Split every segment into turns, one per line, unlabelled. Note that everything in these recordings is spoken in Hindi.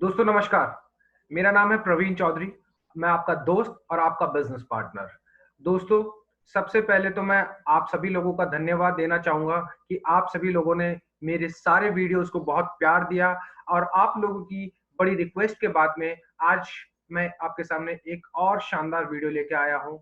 दोस्तों नमस्कार। मेरा नाम है प्रवीण चौधरी। मैं आपका दोस्त और आपका बिजनेस पार्टनर। दोस्तों, सबसे पहले तो मैं आप सभी लोगों का धन्यवाद देना चाहूँगा कि आप सभी लोगों ने मेरे सारे वीडियोज़ को बहुत प्यार दिया और आप लोगों की बड़ी रिक्वेस्ट के बाद में आज मैं आपके सामने एक और शानदार वीडियो लेके आया हूँ।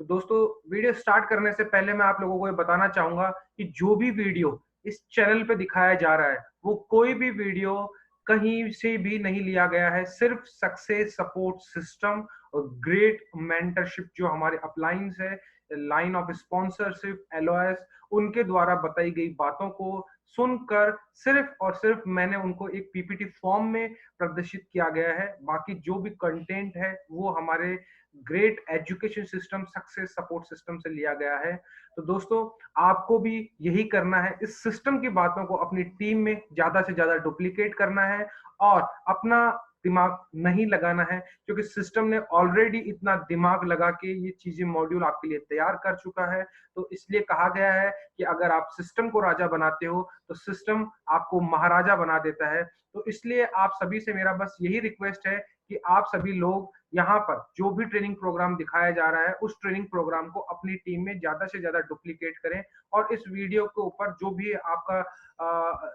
तो दोस्तों, वीडियो स्टार्ट करने से पहले मैं आप लोगों को ये बताना चाहूँगा कि जो भी वीडियो इस चैनल पे दिखाया जा रहा है, वो कोई भी वीडियो कहीं से भी नहीं लिया गया है। सिर्फ सक्सेस सपोर्ट सिस्टम और ग्रेट मेंटरशिप जो हमारे अपलाइंस है, लाइन ऑफ स्पॉन्सरशिप, एलओएस, उनके द्वारा बताई गई बातों को सुनकर सिर्फ और सिर्फ मैंने उनको एक पीपीटी फॉर्म में प्रदर्शित किया गया है। बाकी जो भी कंटेंट है वो हमारे great education system success support system से लिया गया है। तो दोस्तों, आपको भी यही करना है, इस सिस्टम की बातों को अपनी टीम में ज्यादा से ज्यादा डुप्लीकेट करना है और अपना दिमाग नहीं लगाना है, क्योंकि सिस्टम ने ऑलरेडी इतना दिमाग लगा के ये चीजें मॉड्यूल आपके लिए तैयार कर चुका है। तो इसलिए कहा गया है कि अगर आप सिस्टम को राजा बनाते हो तो सिस्टम आपको महाराजा बना देता है। तो इसलिए आप सभी से मेरा बस यही रिक्वेस्ट है कि आप सभी लोग यहाँ पर जो भी ट्रेनिंग प्रोग्राम दिखाया जा रहा है उस ट्रेनिंग प्रोग्राम को अपनी टीम में ज्यादा से ज्यादा डुप्लीकेट करें और इस वीडियो के ऊपर जो भी आपका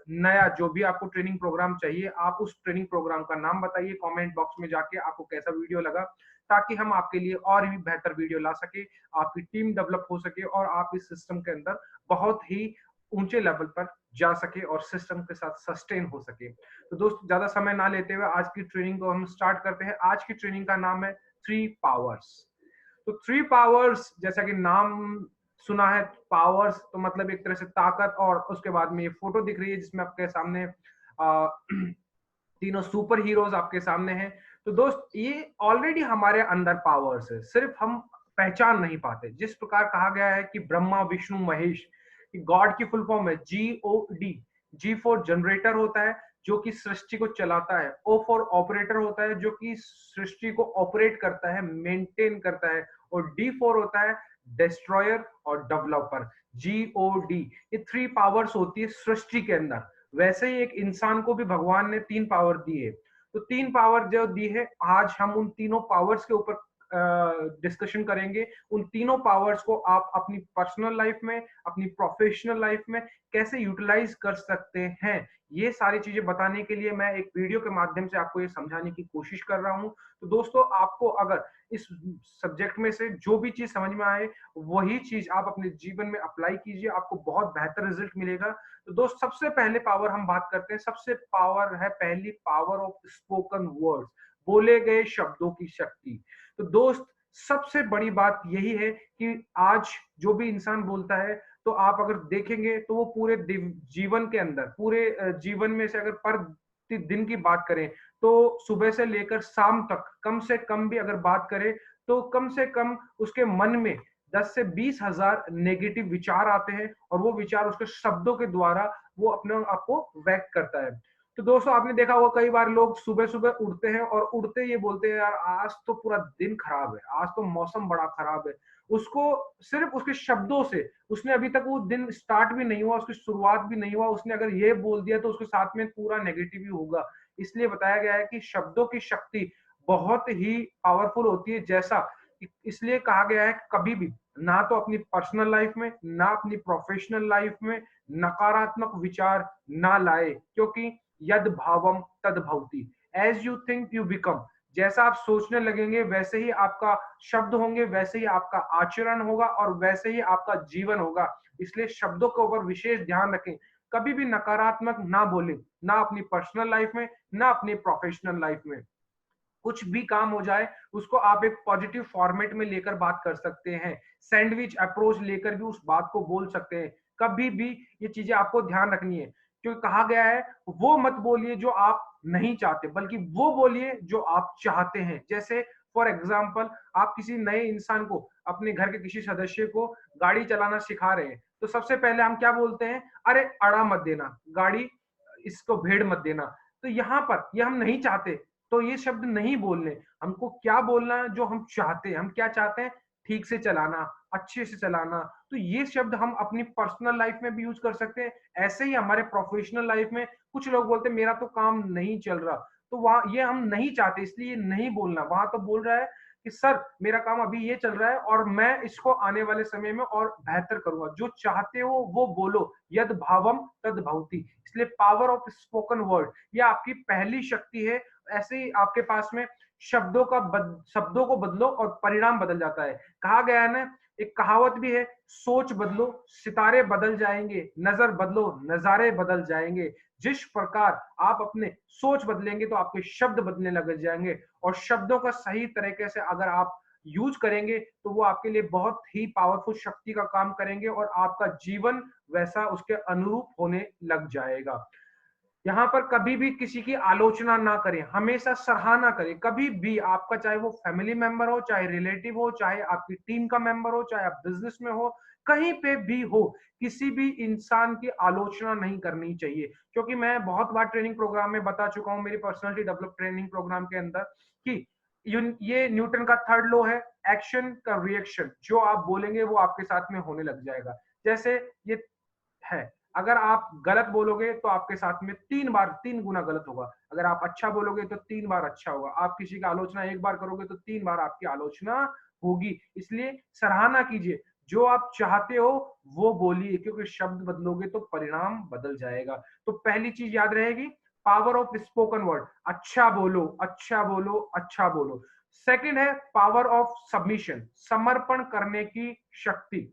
नया जो भी आपको ट्रेनिंग प्रोग्राम चाहिए, आप उस ट्रेनिंग प्रोग्राम का नाम बताइए कमेंट बॉक्स में जाके, आपको कैसा वीडियो लगा, ताकि हम आपके लिए और भी बेहतर वीडियो ला सके, आपकी टीम डेवलप हो सके और आप इस सिस्टम के अंदर बहुत ही ऊंचे लेवल पर जा सके और सिस्टम के साथ सस्टेन हो सके। तो दोस्त, ज्यादा समय ना लेते हुए आज की ट्रेनिंग को हम स्टार्ट करते हैं। आज की ट्रेनिंग का नाम है थ्री पावर्स। तो थ्री पावर्स, जैसा कि नाम सुना है, पावर्स तो मतलब एक तरह से ताकत, और उसके बाद में ये फोटो दिख रही है जिसमें आपके सामने तीनों सुपर हीरोज आपके सामने हैं। तो दोस्त, ये ऑलरेडी हमारे अंदर पावर्स है, सिर्फ हम पहचान नहीं पाते। जिस प्रकार कहा गया है कि ब्रह्मा विष्णु महेश, गॉड की फुल फॉर्म है GOD। जी फॉर जनरेटर होता है जो कि सृष्टि को चलाता है, O फॉर ऑपरेटर होता है जो कि सृष्टि को ऑपरेट करता है, मेंटेन करता है, और D फॉर होता है डिस्ट्रॉयर और डेवलपर। GOD, ये थ्री पावर्स होती है सृष्टि के अंदर। वैसे ही एक इंसान को भी भगवान ने तीन पावर दी है। तो तीन पावर जो दी है, आज हम उन तीनों पावर्स के ऊपर डिस्कशन करेंगे। उन तीनों पावर्स को आप अपनी पर्सनल लाइफ में, अपनी प्रोफेशनल लाइफ में कैसे यूटिलाइज कर सकते हैं, ये सारी चीजें बताने के लिए मैं एक वीडियो के माध्यम से आपको ये समझाने की कोशिश कर रहा हूं। तो दोस्तों, आपको अगर इस सब्जेक्ट में से जो भी चीज समझ में आए, वही चीज आप अपने जीवन में अप्लाई कीजिए, आपको बहुत बेहतर रिजल्ट मिलेगा। तो दोस्त, सबसे पहले पावर हम बात करते हैं। सबसे पावर है पहली, पावर ऑफ स्पोकन वर्ड्स, बोले गए शब्दों की शक्ति। तो दोस्त, सबसे बड़ी बात यही है कि आज जो भी इंसान बोलता है, तो आप अगर देखेंगे तो वो पूरे जीवन के अंदर, पूरे जीवन में से अगर पर दिन की बात करें तो सुबह से लेकर शाम तक कम से कम भी अगर बात करें तो कम से कम उसके मन में 10 से 20 हजार नेगेटिव विचार आते हैं, और वो विचार उसके शब्दों के द्वारा वो अपने आप को व्यक्त करता है। तो दोस्तों, आपने देखा होगा कई बार लोग सुबह सुबह उठते हैं और उठते ये बोलते हैं, यार आज तो पूरा दिन खराब है, आज तो मौसम बड़ा खराब है। उसको सिर्फ उसके शब्दों से, उसने अभी तक वो दिन स्टार्ट भी नहीं हुआ, उसकी शुरुआत भी नहीं हुआ, उसने अगर ये बोल दिया तो उसके साथ में पूरा नेगेटिव ही होगा। इसलिए बताया गया है कि शब्दों की शक्ति बहुत ही पावरफुल होती है। जैसा इसलिए कहा गया है, कभी भी ना तो अपनी पर्सनल लाइफ में ना अपनी प्रोफेशनल लाइफ में नकारात्मक विचार ना लाए, क्योंकि यद भावम तद भवति। As you think you become. जैसा आप सोचने लगेंगे वैसे ही आपका शब्द होंगे, वैसे ही आपका आचरण होगा और वैसे ही आपका जीवन होगा। इसलिए शब्दों के ऊपर विशेष ध्यान रखें। कभी भी नकारात्मक ना बोले, ना अपनी पर्सनल लाइफ में ना अपनी प्रोफेशनल लाइफ में। कुछ भी काम हो जाए उसको आप एक पॉजिटिव फॉर्मेट में लेकर बात कर सकते हैं, सैंडविच अप्रोच लेकर भी उस बात को बोल सकते हैं। कभी भी ये चीजें आपको ध्यान रखनी है, क्योंकि कहा गया है वो मत बोलिए जो आप नहीं चाहते, बल्कि वो बोलिए जो आप चाहते हैं। जैसे फॉर एग्जाम्पल, आप किसी नए इंसान को, अपने घर के किसी सदस्य को गाड़ी चलाना सिखा रहे हैं, तो सबसे पहले हम क्या बोलते हैं, अरे अड़ा मत देना गाड़ी, इसको भेड़ मत देना। तो यहाँ पर ये हम नहीं चाहते, तो ये शब्द नहीं बोलने। हमको क्या बोलना है, जो हम चाहते हैं। हम क्या चाहते हैं, ठीक से चलाना, अच्छे से चलाना। तो ये शब्द हम अपनी पर्सनल लाइफ में भी यूज कर सकते हैं। ऐसे ही हमारे प्रोफेशनल लाइफ में कुछ लोग बोलते हैं मेरा तो काम नहीं चल रहा, तो वहाँ ये हम नहीं चाहते, इसलिए नहीं बोलना। वहां तो बोल रहा है कि सर मेरा काम अभी ये चल रहा है और मैं इसको आने वाले समय में और बेहतर करूंगा। जो चाहते हो वो बोलो, यद भावम तद भवति। इसलिए पावर ऑफ स्पोकन वर्ड ये आपकी पहली शक्ति है। ऐसे ही आपके पास में शब्दों को बदलो और परिणाम बदल जाता है। कहा गया है ना, एक कहावत भी है, सोच बदलो सितारे बदल जाएंगे, नजर बदलो नजारे बदल जाएंगे। जिस प्रकार आप अपने सोच बदलेंगे तो आपके शब्द बदलने लग जाएंगे, और शब्दों का सही तरीके से अगर आप यूज करेंगे तो वो आपके लिए बहुत ही पावरफुल शक्ति का काम करेंगे और आपका जीवन वैसा उसके अनुरूप होने लग जाएगा। यहाँ पर कभी भी किसी की आलोचना ना करें, हमेशा सराहना करें। कभी भी आपका, चाहे वो फैमिली मेंबर हो, चाहे रिलेटिव हो, चाहे आपकी टीम का मेंबर हो, चाहे आप बिजनेस में हो, कहीं पे भी हो, किसी भी इंसान की आलोचना नहीं करनी चाहिए। क्योंकि मैं बहुत बार ट्रेनिंग प्रोग्राम में बता चुका हूँ, मेरी पर्सनालिटी डेवलप ट्रेनिंग प्रोग्राम के अंदर, कि ये न्यूटन का थर्ड लॉ है, एक्शन का रिएक्शन। जो आप बोलेंगे वो आपके साथ में होने लग जाएगा। जैसे ये है, अगर आप गलत बोलोगे तो आपके साथ में 3 गुना गलत होगा। अगर आप अच्छा बोलोगे तो 3 बार अच्छा होगा। आप किसी का आलोचना 1 बार करोगे तो 3 बार आपकी आलोचना होगी। इसलिए सराहना कीजिए, जो आप चाहते हो वो बोलिए, क्योंकि शब्द बदलोगे तो परिणाम बदल जाएगा। तो पहली चीज याद रहेगी, पावर ऑफ स्पोकन वर्ड, अच्छा बोलो, अच्छा बोलो, अच्छा बोलो। सेकंड है पावर ऑफ सबमिशन, समर्पण करने की शक्ति।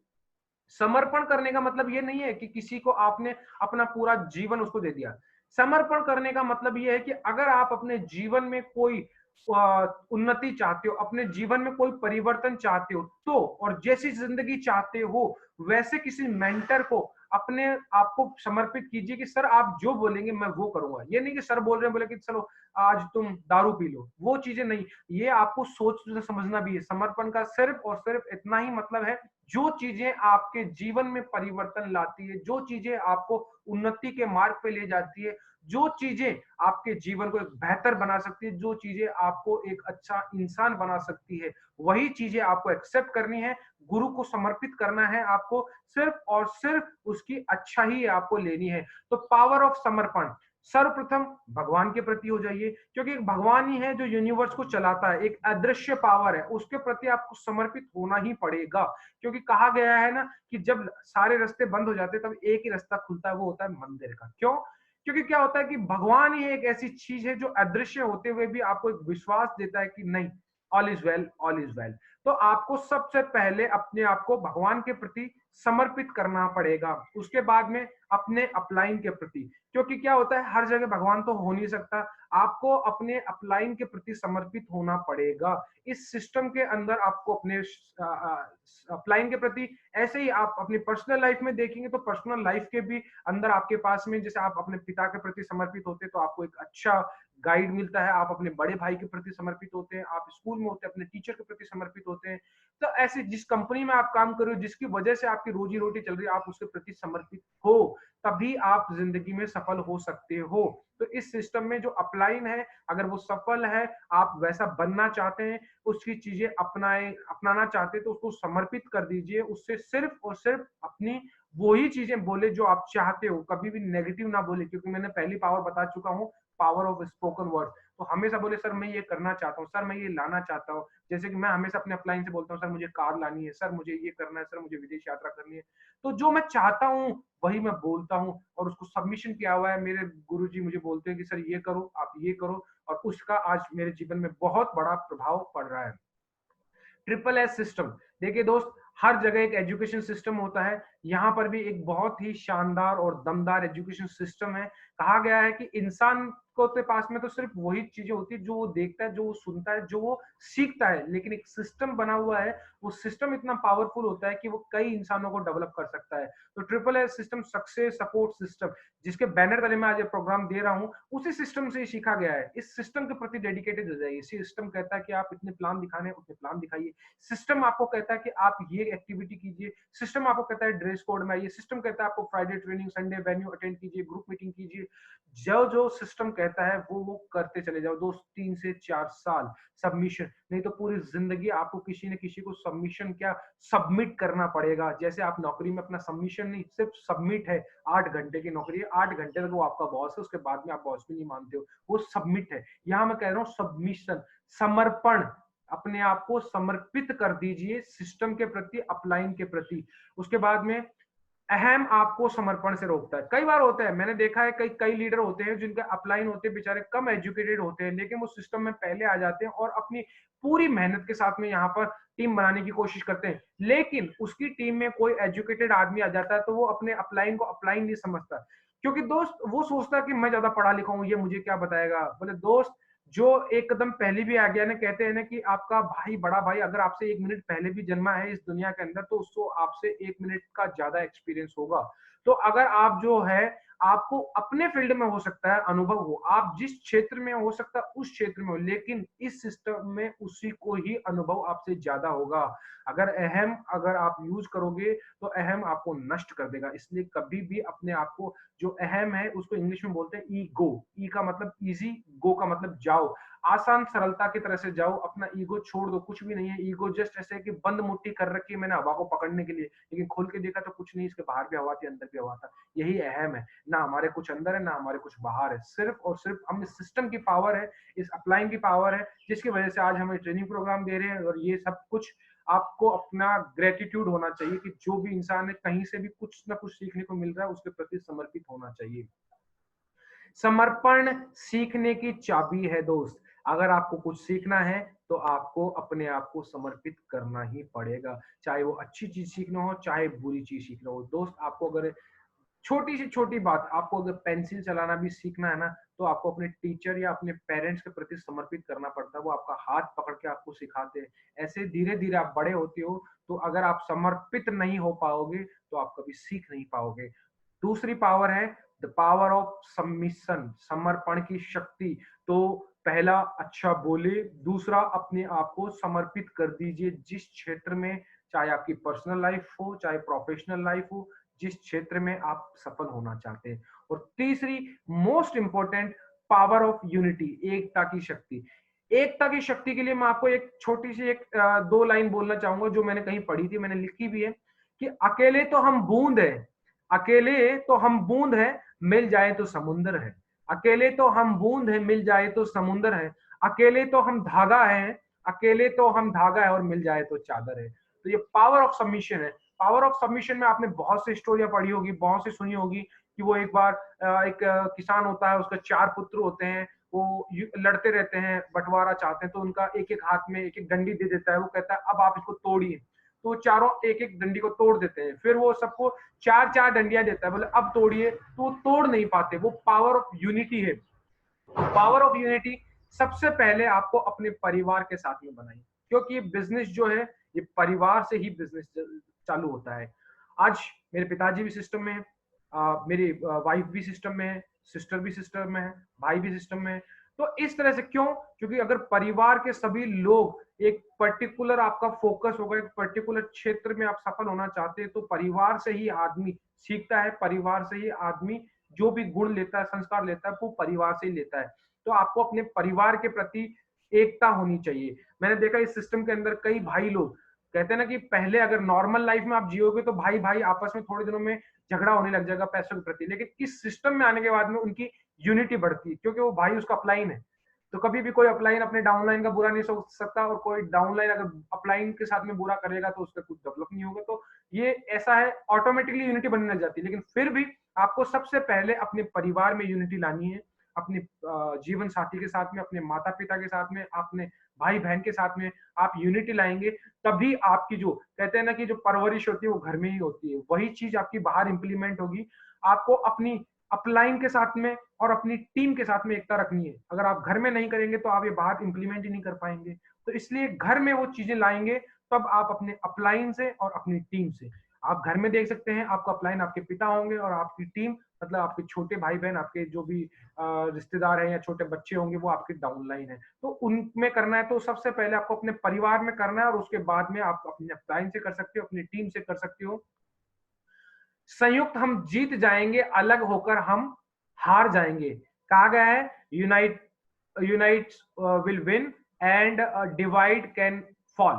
समर्पण करने का मतलब ये नहीं है कि किसी को आपने अपना पूरा जीवन उसको दे दिया। समर्पण करने का मतलब ये है कि अगर आप अपने जीवन में कोई उन्नति चाहते हो, अपने जीवन में कोई परिवर्तन चाहते हो, तो और जैसी जिंदगी चाहते हो, वैसे किसी मेंटर को अपने आप को समर्पित कीजिए कि सर आप जो बोलेंगे मैं वो करूंगा। ये नहीं कि सर बोल रहे हैं बोले कि चलो आज तुम दारू पी लो, वो चीजें नहीं। ये आपको सोच समझना भी है। समर्पण का सिर्फ और सिर्फ इतना ही मतलब है, जो चीजें आपके जीवन में परिवर्तन लाती है, जो चीजें आपको उन्नति के मार्ग पे ले जाती है, जो चीजें आपके जीवन को एक बेहतर बना सकती है, जो चीजें आपको एक अच्छा इंसान बना सकती है, वही चीजें आपको एक्सेप्ट करनी है। गुरु को समर्पित करना है आपको, सिर्फ और सिर्फ उसकी अच्छा ही आपको लेनी है। तो पावर ऑफ समर्पण, सर्वप्रथम भगवान के प्रति हो जाइए, क्योंकि एक भगवान ही है जो यूनिवर्स को चलाता है, एक अदृश्य पावर है, उसके प्रति आपको समर्पित होना ही पड़ेगा। क्योंकि कहा गया है ना कि जब सारे रास्ते बंद हो जाते हैं तब एक ही रास्ता खुलता है, वो होता है मंदिर का। क्यों? क्योंकि क्या होता है कि भगवान ही एक ऐसी चीज है जो अदृश्य होते हुए भी आपको एक विश्वास देता है कि नहीं, all is well, all is well. तो आपको सबसे पहले अपने आप को भगवान के प्रति समर्पित करना पड़ेगा, उसके बाद में अपने अपलाइन के प्रति। क्योंकि क्या होता है, हर जगह भगवान तो हो नहीं सकता, आपको अपने अपलाइन के प्रति समर्पित होना पड़ेगा। इस सिस्टम के अंदर आपको अपने अपलाइन के प्रति, ऐसे ही आप अपनी पर्सनल लाइफ में देखेंगे तो पर्सनल लाइफ के भी अंदर आपके पास में, जैसे आप अपने पिता के प्रति समर्पित होते हैं तो आपको एक अच्छा गाइड मिलता है, आप अपने बड़े भाई के प्रति समर्पित होते हैं, आप स्कूल में होते हैं अपने टीचर के प्रति समर्पित होते हैं। तो ऐसे जिस कंपनी में आप काम कर रहे हो, जिसकी वजह से आपकी रोजी रोटी चल रही है, आप उसके प्रति समर्पित हो, तभी आप जिंदगी में सफल हो सकते हो। तो इस सिस्टम में जो अपलाइन है, अगर वो सफल है, आप वैसा बनना चाहते हैं, उसकी चीजें अपनाना चाहते हैं, तो उसको समर्पित कर दीजिए। उससे सिर्फ और सिर्फ अपनी वही चीजें बोले जो आप चाहते हो, कभी भी नेगेटिव ना बोले। क्योंकि मैंने पहली पावर बता चुका हूँ, पावर ऑफ स्पोकन वर्ड। तो हमेशा बोले सर मैं ये करना चाहता हूँ, सर मैं ये लाना चाहता हूँ। जैसे कि मैं हमेशा अपने अपलाइन से बोलता हूँ, सर मुझे कार लानी है, सर मुझे ये करना है, सर मुझे विदेश यात्रा करनी है। तो जो मैं चाहता हूँ वही मैं बोलता हूँ, और उसको सबमिशन किया हुआ है। मेरे गुरुजी मुझे बोलते हैं कि सर ये करो, आप ये करो, और उसका आज मेरे जीवन में बहुत बड़ा प्रभाव पड़ रहा है। ट्रिपल एस सिस्टम, देखिए दोस्त, हर जगह एक एजुकेशन सिस्टम होता है, यहाँ पर भी एक बहुत ही शानदार और दमदार एजुकेशन सिस्टम है। कहा गया है कि इंसान को के पास में तो सिर्फ वही चीजें होती है जो वो देखता है, जो वो सुनता है, जो वो सीखता है, लेकिन एक सिस्टम बना हुआ है, वो सिस्टम इतना पावरफुल होता है कि वो कई इंसानों को डेवलप कर सकता है। तो triple S system, success support system, जिसके बैनर तले मैं आज ये प्रोग्राम दे रहा हूँ, उसी सिस्टम से ही सीखा गया है। इस सिस्टम के प्रति डेडिकेटेड हो जाइए। सिस्टम कहता है कि आप इतने प्लान दिखाने, उतने प्लान दिखाइए। सिस्टम आपको कहता कहता है कि आप ये एक्टिविटी कीजिए, सिस्टम आपको कहता है ड्रेस कोड में आइए, सिस्टम कहता है आपको Friday training, Sunday venue attend कीजिए, ग्रुप मीटिंग कीजिए। जो जो सिस्टम कहता है वो करते चले जाओ दोस्त। 3 से 4 साल सबमिशन, नहीं तो पूरी जिंदगी आपको किसी न किसी को सबमिशन क्या सबमिट करना पड़ेगा। जैसे आप नौकरी में अपना सबमिशन नहीं, सिर्फ सबमिट है। 8 घंटे की नौकरी है, 8 घंटे तक वो आपका बॉस है, उसके बाद में आप बॉस भी नहीं मानते हो, वो सबमिट है। यहाँ मैं कह रहा हूँ सबमिशन, समर्पण, अपने आप को समर्पित कर दीजिए सिस्टम के प्रति, अपलाइन के प्रति। उसके बाद में अहम आपको समर्पण से रोकता है। कई बार होता है, मैंने देखा है कई कई लीडर होते हैं जिनके अपलाइन होते हैं, बेचारे कम एजुकेटेड होते हैं, लेकिन वो सिस्टम में पहले आ जाते हैं और अपनी पूरी मेहनत के साथ में यहाँ पर टीम बनाने की कोशिश करते हैं। लेकिन उसकी टीम में कोई एजुकेटेड आदमी आ जाता है तो वो अपने अपलाइन को अपलाइन नहीं समझता, क्योंकि दोस्त वो सोचता है कि मैं ज्यादा पढ़ा लिखा हूँ, ये मुझे क्या बताएगा। बोले दोस्त, जो एक कदम पहले भी आ गया ना, कहते हैं ना कि आपका भाई, बड़ा भाई अगर आपसे 1 मिनट पहले भी जन्मा है इस दुनिया के अंदर, तो उसको आपसे 1 मिनट का ज्यादा एक्सपीरियंस होगा। तो अगर आप जो है, आपको अपने फील्ड में हो सकता है अनुभव हो, आप जिस क्षेत्र में हो सकता है उस क्षेत्र में हो, लेकिन इस सिस्टम में उसी को ही अनुभव आपसे ज्यादा होगा। अगर आप यूज करोगे तो अहम आपको नष्ट कर देगा। इसलिए कभी भी अपने आप को, जो अहम है उसको इंग्लिश में बोलते हैं ईगो। ई का मतलब इजी, गो का मतलब जाओ, आसान सरलता की तरह से जाओ, अपना ईगो छोड़ दो। कुछ भी नहीं है ईगो, जस्ट ऐसे कि बंद मुट्ठी कर रखी है मैंने हवा को पकड़ने के लिए, लेकिन खोल के देखा तो कुछ नहीं, इसके बाहर भी हवा थी, अंदर भी हवा था। यही अहम है, ना हमारे कुछ अंदर है ना हमारे कुछ बाहर है, सिर्फ और सिर्फ हम इस सिस्टम की पावर है, इस अपलाइन की पावर है, जिसकी वजह से आज हमें ट्रेनिंग प्रोग्राम दे रहे हैं। और ये सब कुछ आपको अपना ग्रेटिट्यूड होना चाहिए कि जो भी इंसान है कहीं से भी कुछ ना कुछ सीखने को मिल रहा है, उसके प्रति समर्पित होना चाहिए। समर्पण सीखने की चाबी है दोस्त। अगर आपको कुछ सीखना है तो आपको अपने आप को समर्पित करना ही पड़ेगा, चाहे वो अच्छी चीज सीखना हो चाहे बुरी चीज सीखना हो। दोस्त, आपको अगर छोटी सी छोटी बात, आपको अगर पेंसिल चलाना भी सीखना है ना, तो आपको अपने टीचर या अपने पेरेंट्स के प्रति समर्पित करना पड़ता है। वो आपका हाथ पकड़ के आपको सिखाते हैं। ऐसे धीरे धीरे आप बड़े होते हो, तो अगर आप समर्पित नहीं हो पाओगे तो आप कभी सीख नहीं पाओगे। दूसरी पावर है द पावर ऑफ सबमिशन, समर्पण की शक्ति। तो पहला, अच्छा बोले। दूसरा, अपने आप को समर्पित कर दीजिए जिस क्षेत्र में, चाहे आपकी पर्सनल लाइफ हो चाहे प्रोफेशनल लाइफ हो, जिस क्षेत्र में आप सफल होना चाहते हैं। और तीसरी, most important, power of unity, एकता की शक्ति। एकता की शक्ति के लिए मैं आपको एक छोटी सी 2 लाइन बोलना चाहूंगा, जो मैंने कहीं पढ़ी थी, मैंने लिखी भी है, कि अकेले तो हम बूंद है, अकेले तो हम बूंद है, मिल जाए तो समुंदर है। अकेले तो हम बूंद है, मिल जाए तो समुंदर है। अकेले तो हम धागा है, अकेले तो हम धागा है, और मिल जाए तो चादर है। तो ये पावर ऑफ सबमिशन है। पावर ऑफ सबमिशन में आपने बहुत सी स्टोरियां पढ़ी होगी, बहुत सी सुनी होगी, कि वो एक बार एक किसान होता है, उसके 4 पुत्र होते हैं, वो लड़ते रहते हैं, बंटवारा चाहते हैं, तो उनका एक एक हाथ में एक एक डंडी दे देता है। वो कहता है अब आप इसको तोड़िए, तो चारों एक एक डंडी को तोड़ देते हैं। फिर वो सबको 4 4 डंडियां देता है, बोले अब तोड़िए, तो वो तोड़ नहीं पाते। वो पावर ऑफ यूनिटी है। पावर ऑफ यूनिटी सबसे पहले आपको अपने परिवार के साथ में बनाई, क्योंकि ये बिजनेस जो है, ये परिवार से ही बिजनेस चालू होता है। आज मेरे पिताजी भी सिस्टम में है, मेरी वाइफ भी सिस्टम में है, सिस्टर भी सिस्टम में है, भाई भी सिस्टम में है। तो इस तरह से क्यों? क्योंकि अगर परिवार के सभी लोग एक पर्टिकुलर, आपका फोकस होगा एक पर्टिकुलर क्षेत्र में, आप सफल होना चाहते हैं, तो परिवार से ही आदमी सीखता है, परिवार से ही आदमी जो भी गुण लेता है, संस्कार लेता है, वो परिवार से ही लेता है। तो आपको अपने परिवार के प्रति एकता होनी चाहिए। मैंने देखा इस सिस्टम के अंदर कई भाई लोग कहते हैं ना कि पहले अगर नॉर्मल लाइफ में आप जियोगे तो भाई भाई आपस में थोड़े दिनों में झगड़ा होने लग जाएगा पैसों के प्रति, लेकिन इस सिस्टम में आने के बाद में उनकी यूनिटी बढ़ती है, क्योंकि वो भाई उसका अपलाइन है। तो कभी भी कोई अपलाइन अपने डाउनलाइन का बुरा नहीं सोच सकता, और कोई डाउनलाइन अगर अपलाइन के साथ में बुरा करेगा तो उसका कुछ डेवलप नहीं होगा। तो ये ऐसा है, ऑटोमेटिकली यूनिटी बनने लग जाती है। लेकिन फिर भी आपको सबसे पहले अपने परिवार में यूनिटी लानी है, अपने जीवन साथी के साथ में, अपने माता पिता के साथ में, अपने भाई बहन के साथ में आप यूनिटी लाएंगे, तभी आपकी जो कहते हैं ना कि जो परवरिश होती है वो घर में ही होती है, वही चीज आपकी बाहर इंप्लीमेंट होगी। आपको अपनी अपलाइन के साथ में और अपनी टीम के साथ में एकता रखनी है। अगर आप घर में नहीं करेंगे तो आप ये बाहर इंप्लीमेंट ही नहीं कर पाएंगे। तो इसलिए घर में वो चीजें लाएंगे, तब आप अपने अपलाइन से और अपनी टीम से। आप घर में देख सकते हैं, आपका अपलाइन आपके पिता होंगे और आपकी टीम मतलब आपके छोटे भाई बहन, आपके जो भी रिश्तेदार हैं या छोटे बच्चे होंगे वो आपके डाउनलाइन है। तो उनमें करना है तो सबसे पहले आपको अपने परिवार में करना है और उसके बाद में आप अपने अपलाइन से कर सकते हो, अपनी टीम से कर सकते हो। संयुक्त हम जीत जाएंगे, अलग होकर हम हार जाएंगे। कहा गया है unite unite will win and divide can fall.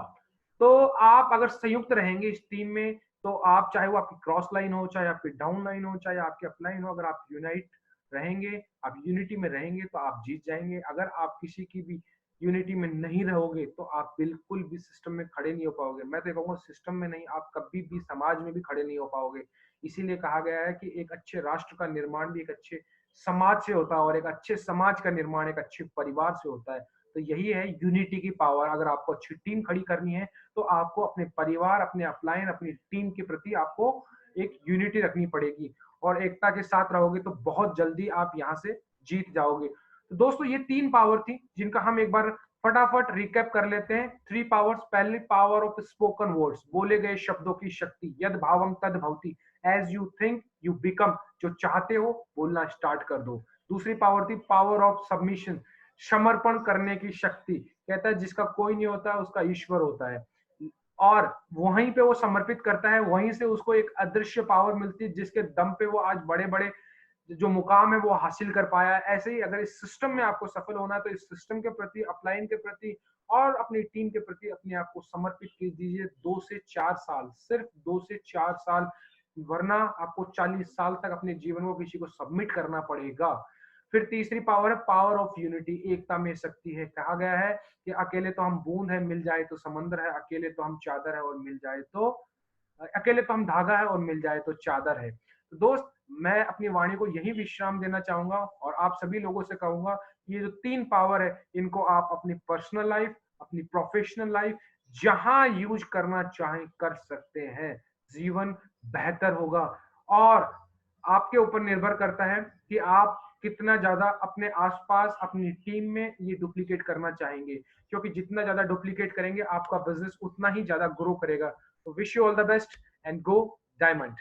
तो आप अगर संयुक्त रहेंगे इस टीम में तो आप चाहे वो आपकी क्रॉस लाइन हो, चाहे आपकी डाउन लाइन हो, चाहे आपकी अपलाइन हो, अगर आप यूनाइट रहेंगे, आप यूनिटी में रहेंगे तो आप जीत जाएंगे। अगर आप किसी की भी यूनिटी में नहीं रहोगे तो आप बिल्कुल भी सिस्टम में खड़े नहीं हो पाओगे। मैं तो कहूंगा सिस्टम में नहीं, आप कभी भी समाज में भी खड़े नहीं हो पाओगे। इसीलिए कहा गया है कि एक अच्छे राष्ट्र का निर्माण भी एक अच्छे समाज से होता है और एक अच्छे समाज का निर्माण एक अच्छे परिवार से होता है। तो यही है यूनिटी की पावर। अगर आपको अच्छी टीम खड़ी करनी है तो आपको अपने परिवार, अपने अपलाइन, अपनी टीम के प्रति आपको एक यूनिटी रखनी पड़ेगी और एकता के साथ रहोगे तो बहुत जल्दी आप यहाँ से जीत जाओगे। तो दोस्तों ये 3 पावर थी जिनका हम एक बार फटाफट रिकैप कर लेते हैं। 3 पावर्स। पहली पावर ऑफ स्पोकन वर्ड्स, बोले गए शब्दों की शक्ति। यद भावम तद भवति, as you think you become. जो चाहते हो बोलना स्टार्ट कर दो। दूसरी पावर थी पावर ऑफ सबमिशन, समर्पण करने की शक्ति। कहता है जिसका कोई नहीं होता उसका ईश्वर होता है, और वहीं पे वो समर्पित करता है, वहीं से उसको एक अदृश्य पावर मिलती है जिसके दम पे वो आज बड़े बड़े जो मुकाम है वो हासिल कर पाया है। ऐसे ही अगर इस सिस्टम में आपको सफल होना है तो इस सिस्टम के प्रति, अपलाइन के प्रति और अपनी टीम के प्रति अपने आप को समर्पित कीजिए दीजिए। 2 से 4 साल, सिर्फ 2 से 4 साल, वरना आपको 40 साल तक अपने जीवन को किसी को सबमिट करना पड़ेगा। फिर तीसरी पावर है पावर ऑफ यूनिटी, एकता में शक्ति है। कहा गया है कि अकेले तो हम बूंद है, मिल जाए तो समंदर है। अकेले तो हम चादर है और मिल जाए तो अकेले तो हम धागा है और मिल जाए तो चादर है। तो दोस्त मैं अपनी वाणी को यही विश्राम देना चाहूंगा और आप सभी लोगों से कहूंगा ये जो 3 पावर है इनको आप अपनी पर्सनल लाइफ, अपनी प्रोफेशनल लाइफ जहां यूज करना चाहें कर सकते हैं। जीवन बेहतर होगा और आपके ऊपर निर्भर करता है कि आप कितना ज्यादा अपने आसपास अपनी टीम में ये डुप्लीकेट करना चाहेंगे, क्योंकि जितना ज्यादा डुप्लीकेट करेंगे आपका बिजनेस उतना ही ज्यादा ग्रो करेगा। तो wish you all the best and go diamond.